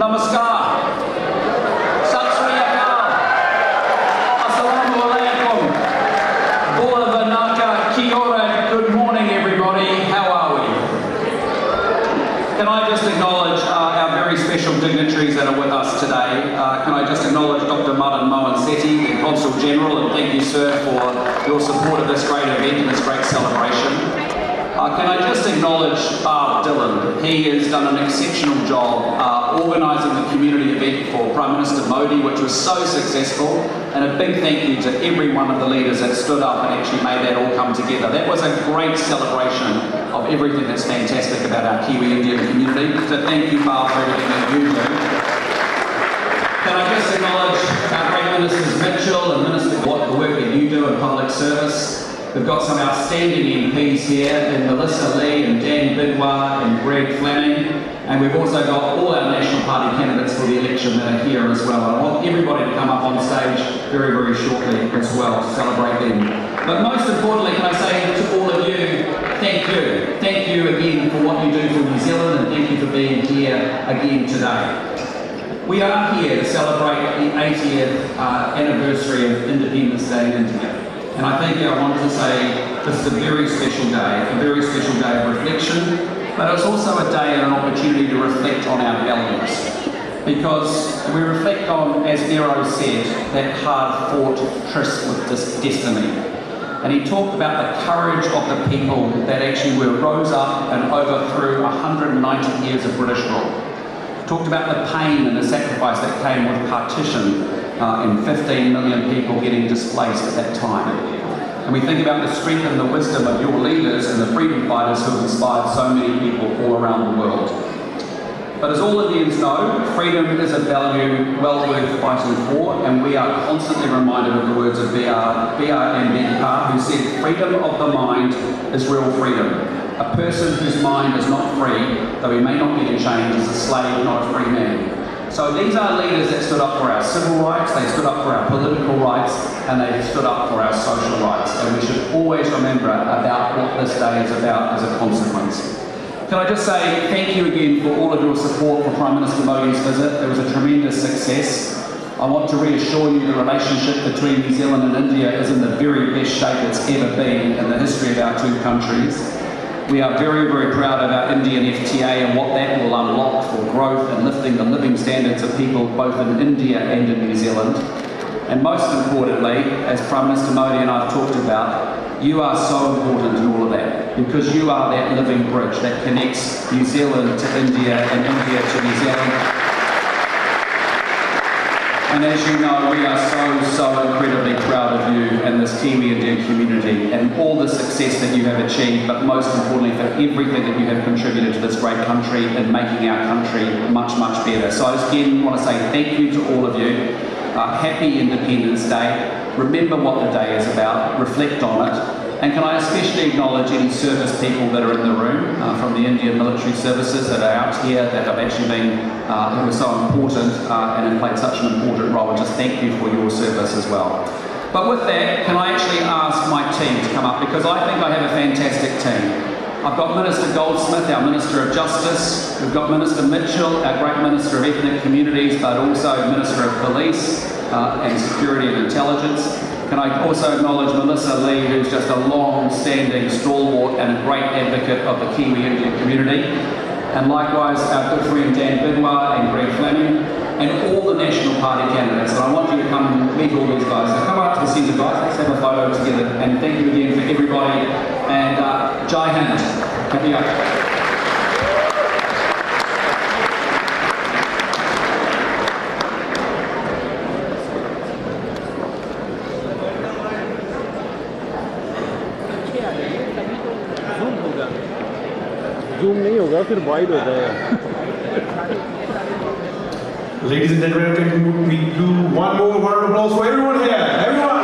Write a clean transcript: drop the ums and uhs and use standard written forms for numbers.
Namaskar. Sat Sri Akal. Assalamu alaikum. Bola Vanaka, Kia ora. Good morning, everybody. How are we? Can I just acknowledge our very special dignitaries that are with us today? Can I just acknowledge Dr. Madan Mohan Sethi, the Consul General, and thank you, sir, for your support of this great event and this great celebration. Can I just acknowledge Dylan? He has done an exceptional job organising the community event for Prime Minister Modi, which was so successful, and a big thank you to every one of the leaders that stood up and actually made that all come together. That was a great celebration of everything that's fantastic about our Kiwi Indian community. So thank you, Bar, for everything that you do. Can I just acknowledge our great Ministers Mitchell and Minister what the work that you do in public service. We've got some outstanding MPs here in Melissa Lee and Dan Bidwar and Greg Fleming, and we've also got all our National Party candidates for the election that are here as well. I want everybody to come up on stage very, very shortly as well to celebrate them. But most importantly, can I say to all of you, thank you. Thank you again for what you do for New Zealand, and thank you for being here again today. We are here to celebrate the 80th anniversary of Independence Day in India. And I think I wanted to say this is a very special day of reflection, but it's also a day and an opportunity to reflect on our values. Because we reflect on, as Nero said, that hard-fought tryst with destiny. And he talked about the courage of the people that actually rose up and overthrew 190 years of British rule. Talked about the pain and the sacrifice that came with partition and 15 million people getting displaced at that time. And we think about the strength and the wisdom of your leaders and the freedom fighters who have inspired so many people all around the world. But as all Indians know, freedom is a value well worth fighting for, and we are constantly reminded of the words of B.R. Ambedkar, who said, "Freedom of the mind is real freedom. A person whose mind is not free, though he may not be in chains, is a slave, not a free man." So these are leaders that stood up for our civil rights, they stood up for our political rights, and they stood up for our social rights. And we should always remember about what this day is about as a consequence. Can I just say thank you again for all of your support for Prime Minister Modi's visit. It was a tremendous success. I want to reassure you the relationship between New Zealand and India is in the very best shape it's ever been in the history of our two countries. We are very, very proud of our Indian FTA and what that will unlock for growth and lifting the living standards of people both in India and in New Zealand. And most importantly, as Prime Minister Modi and I have talked about, you are so important in all of that, because you are that living bridge that connects New Zealand to India and India to New Zealand. And as you know, we are so incredibly proud of you and this Kiwi Indian community and all the success that you have achieved, but most importantly for everything that you have contributed to this great country and making our country much, much better. So I just again want to say thank you to all of you. Happy Independence Day. Remember what the day is about, reflect on it. And can I especially acknowledge any service people that are in the room from the Indian military services that are out here that have actually been, who are so important and have played such an important role. And just thank you for your service as well. But with that, can I actually ask my team to come up, because I think I have a fantastic team. I've got Minister Goldsmith, our Minister of Justice. We've got Minister Mitchell, our great Minister of Ethnic Communities, but also Minister of Police and Security and Intelligence. Can I also acknowledge Melissa Lee, who's just a long-standing stalwart and a great advocate of the Kiwi Indian community. And likewise, our good friend Dan Bidwar and Greg Fleming, and all the National Party candidates. And I want you to come and meet all these guys. So come up to the centre, guys. Let's have a photo together. And thank you again for everybody. And Jai Hind. Happy go. Zoom नहीं होगा फिर wide हो जाएगा. Ladies and gentlemen, we do one more round of applause for everyone here. Everyone.